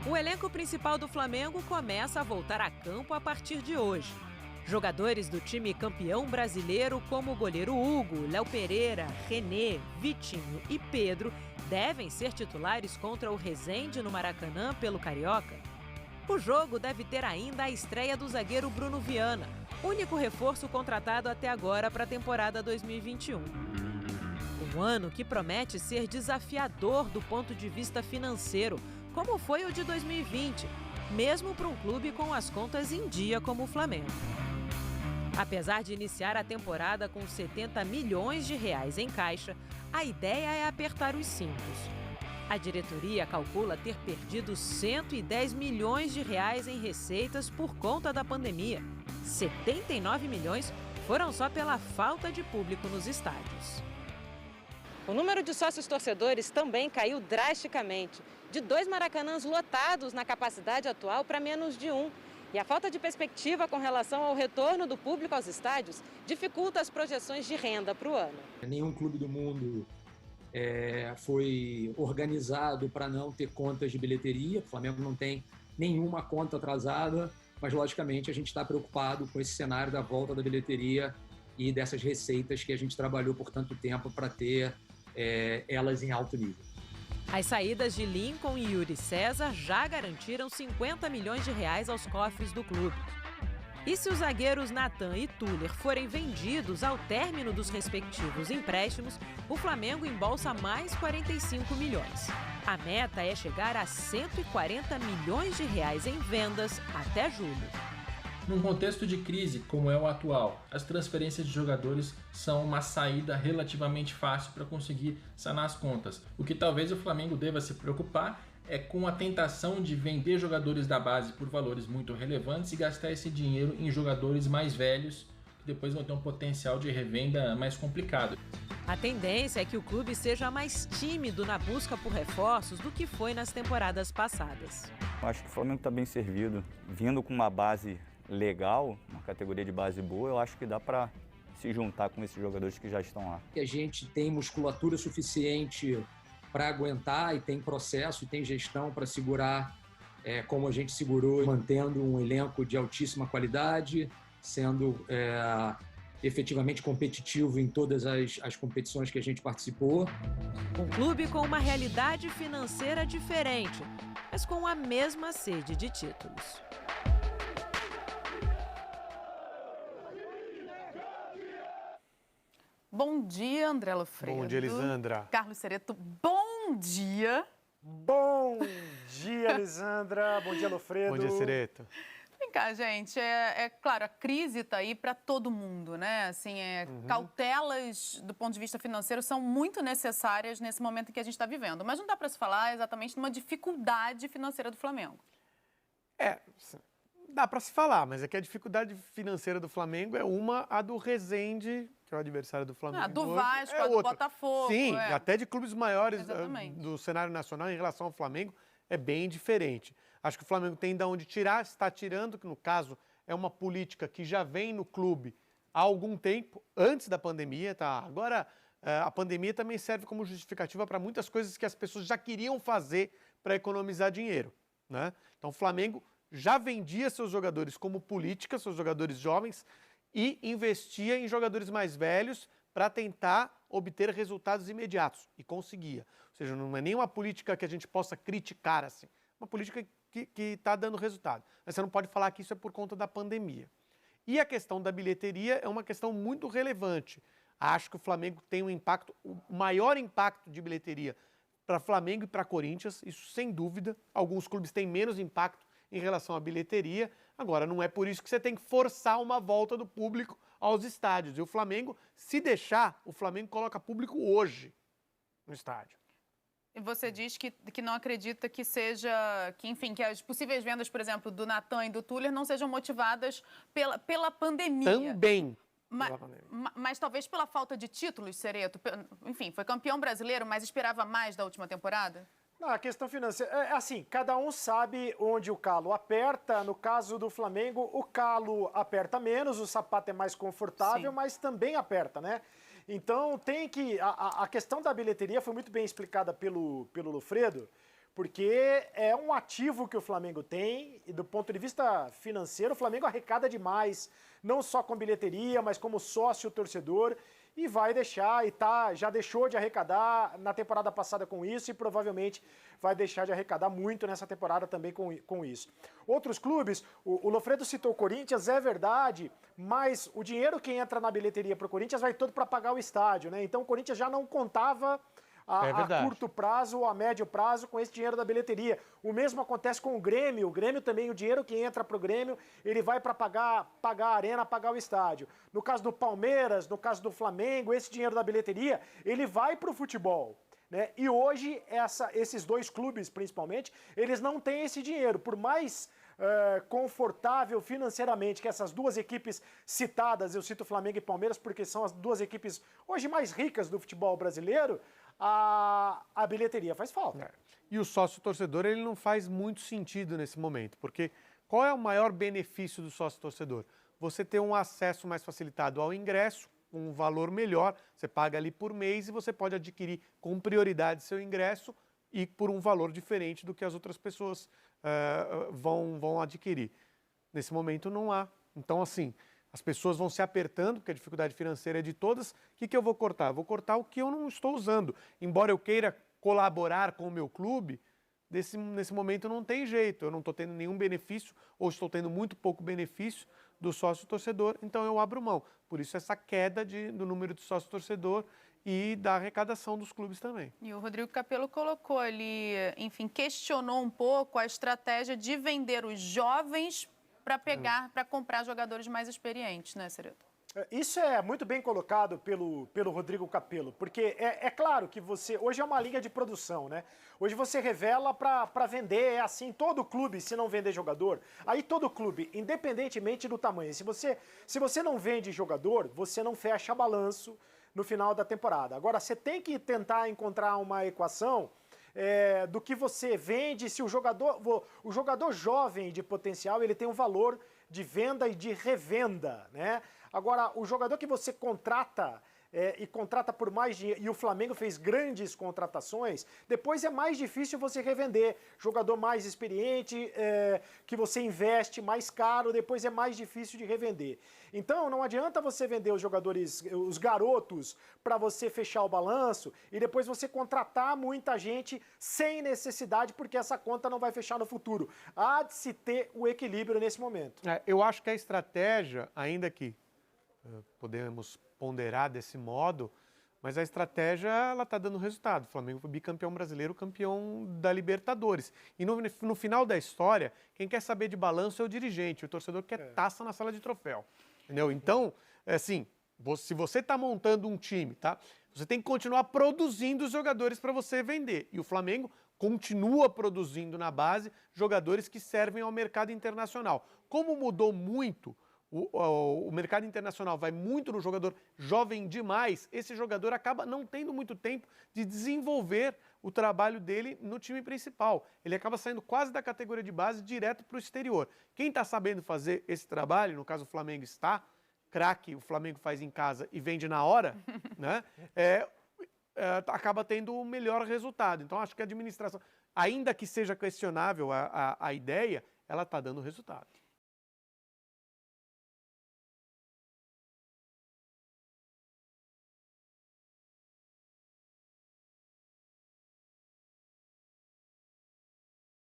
O elenco principal do Flamengo começa a voltar a campo a partir de hoje. Jogadores do time campeão brasileiro como o goleiro Hugo, Léo Pereira, René, Vitinho e Pedro devem ser titulares contra o Resende no Maracanã pelo Carioca. O jogo deve ter ainda a estreia do zagueiro Bruno Viana, único reforço contratado até agora para a temporada 2021. Um ano que promete ser desafiador do ponto de vista financeiro, como foi o de 2020, mesmo para um clube com as contas em dia como o Flamengo. Apesar de iniciar a temporada com 70 milhões de reais em caixa, a ideia é apertar os cintos. A diretoria calcula ter perdido 110 milhões de reais em receitas por conta da pandemia. 79 milhões foram só pela falta de público nos estádios. O número de sócios torcedores também caiu drasticamente, de 2 Maracanãs lotados na capacidade atual para menos de 1. E a falta de perspectiva com relação ao retorno do público aos estádios dificulta as projeções de renda para o ano. Nenhum clube do mundo foi organizado para não ter contas de bilheteria. O Flamengo não tem nenhuma conta atrasada, mas logicamente a gente está preocupado com esse cenário da volta da bilheteria e dessas receitas que a gente trabalhou por tanto tempo para ter elas em alto nível. As saídas de Lincoln e Yuri César já garantiram 50 milhões de reais aos cofres do clube. E se os zagueiros Natan e Tuller forem vendidos ao término dos respectivos empréstimos, o Flamengo embolsa mais 45 milhões. A meta é chegar a 140 milhões de reais em vendas até julho. Num contexto de crise como é o atual, as transferências de jogadores são uma saída relativamente fácil para conseguir sanar as contas. O que talvez o Flamengo deva se preocupar é com a tentação de vender jogadores da base por valores muito relevantes e gastar esse dinheiro em jogadores mais velhos, que depois vão ter um potencial de revenda mais complicado. A tendência é que o clube seja mais tímido na busca por reforços do que foi nas temporadas passadas. Acho que o Flamengo está bem servido, vindo com uma base legal, uma categoria de base boa, eu acho que dá para se juntar com esses jogadores que já estão lá. A gente tem musculatura suficiente para aguentar e tem processo e tem gestão para segurar como a gente segurou, mantendo um elenco de altíssima qualidade, sendo efetivamente competitivo em todas as competições que a gente participou. Um clube com uma realidade financeira diferente, mas com a mesma sede de títulos. Bom dia, André Lofredo. Bom dia, Elisandra. Carlos Cereto, bom dia. Bom dia, Elisandra. Bom dia, Lofredo. Bom dia, Cereto. Vem cá, gente, claro, a crise está aí para todo mundo, né? Assim, cautelas do ponto de vista financeiro são muito necessárias nesse momento em que a gente está vivendo. Mas não dá para se falar exatamente de uma dificuldade financeira do Flamengo. Dá para se falar, mas é que a dificuldade financeira do Flamengo é a do Resende, que é o adversário do Flamengo. Do Vasco, a do Botafogo. Sim, até de clubes maiores do cenário nacional em relação ao Flamengo é bem diferente. Acho que o Flamengo tem de onde tirar, está tirando, que no caso é uma política que já vem no clube há algum tempo, antes da pandemia, tá? Agora, a pandemia também serve como justificativa para muitas coisas que as pessoas já queriam fazer para economizar dinheiro, né? Então, o Flamengo já vendia seus jogadores como política, seus jogadores jovens, e investia em jogadores mais velhos para tentar obter resultados imediatos. E conseguia. Ou seja, não é nenhuma política que a gente possa criticar assim. Uma política que está dando resultado. Mas você não pode falar que isso é por conta da pandemia. E a questão da bilheteria é uma questão muito relevante. Acho que o Flamengo tem um impacto, o maior impacto de bilheteria para Flamengo e para Corinthians, isso sem dúvida. Alguns clubes têm menos impacto em relação à bilheteria. Agora, não é por isso que você tem que forçar uma volta do público aos estádios. E o Flamengo, se deixar, o Flamengo coloca público hoje no estádio. E você diz que não acredita que que as possíveis vendas, por exemplo, do Natan e do Tuller não sejam motivadas pela pandemia. Também. Mas talvez pela falta de títulos, Cereto. Enfim, foi campeão brasileiro, mas esperava mais da última temporada? Não, a questão financeira, assim, cada um sabe onde o calo aperta. No caso do Flamengo, o calo aperta menos, o sapato é mais confortável, mas também aperta, né? Então tem que... A questão da bilheteria foi muito bem explicada pelo Lofredo, porque é um ativo que o Flamengo tem e do ponto de vista financeiro, o Flamengo arrecada demais, não só com bilheteria, mas como sócio torcedor, e vai deixar, já deixou de arrecadar na temporada passada com isso e provavelmente vai deixar de arrecadar muito nessa temporada também com isso. Outros clubes, o Lofredo citou o Corinthians, é verdade, mas o dinheiro que entra na bilheteria para o Corinthians vai todo para pagar o estádio, né? Então o Corinthians já não contava a curto prazo ou a médio prazo com esse dinheiro da bilheteria. O mesmo acontece com o Grêmio. O Grêmio também, o dinheiro que entra para o Grêmio, ele vai para pagar a arena, pagar o estádio. No caso do Palmeiras, no caso do Flamengo, esse dinheiro da bilheteria, ele vai para o futebol. Né? E hoje, esses dois clubes, principalmente, eles não têm esse dinheiro. Por mais confortável financeiramente que essas duas equipes citadas, eu cito Flamengo e Palmeiras porque são as duas equipes hoje mais ricas do futebol brasileiro, a bilheteria faz falta. E o sócio-torcedor, ele não faz muito sentido nesse momento, porque qual é o maior benefício do sócio-torcedor? Você ter um acesso mais facilitado ao ingresso, um valor melhor, você paga ali por mês e você pode adquirir com prioridade seu ingresso e por um valor diferente do que as outras pessoas vão adquirir. Nesse momento não há. Então, assim, as pessoas vão se apertando, porque a dificuldade financeira é de todas. O que eu vou cortar? Vou cortar o que eu não estou usando. Embora eu queira colaborar com o meu clube, nesse momento não tem jeito. Eu não estou tendo nenhum benefício ou estou tendo muito pouco benefício do sócio-torcedor, então eu abro mão. Por isso essa queda do número de sócio-torcedor e da arrecadação dos clubes também. E o Rodrigo Capello colocou ali, enfim, questionou um pouco a estratégia de vender os jovens para comprar jogadores mais experientes, né, Ceredo? Isso é muito bem colocado pelo Rodrigo Capello, porque é claro que hoje é uma linha de produção, né? Hoje você revela para vender, é assim, todo clube, se não vender jogador, aí todo clube, independentemente do tamanho, se você não vende jogador, você não fecha balanço no final da temporada. Agora, você tem que tentar encontrar uma equação do que você vende, se o jogador jovem de potencial, ele tem um valor de venda e de revenda, né? Agora, o jogador que você contrata e contrata por mais dinheiro, e o Flamengo fez grandes contratações, depois é mais difícil você revender. Jogador mais experiente, que você investe mais caro, depois é mais difícil de revender. Então, não adianta você vender os jogadores, os garotos, para você fechar o balanço e depois você contratar muita gente sem necessidade, porque essa conta não vai fechar no futuro. Há de se ter o equilíbrio nesse momento. Eu acho que a estratégia, ainda que podemos ponderar desse modo, mas a estratégia ela está dando resultado. O Flamengo foi bicampeão brasileiro, campeão da Libertadores. E no final da história, quem quer saber de balanço é o dirigente, o torcedor quer taça na sala de troféu. Entendeu? Então, assim, se você está montando um time, tá? Você tem que continuar produzindo os jogadores para você vender. E o Flamengo continua produzindo na base jogadores que servem ao mercado internacional. Como mudou muito, o mercado internacional vai muito no jogador jovem demais, esse jogador acaba não tendo muito tempo de desenvolver o trabalho dele no time principal. Ele acaba saindo quase da categoria de base direto para o exterior. Quem está sabendo fazer esse trabalho, no caso o Flamengo está, craque, o Flamengo faz em casa e vende na hora, né? Acaba tendo o melhor resultado. Então acho que a administração, ainda que seja questionável a ideia, ela está dando resultado.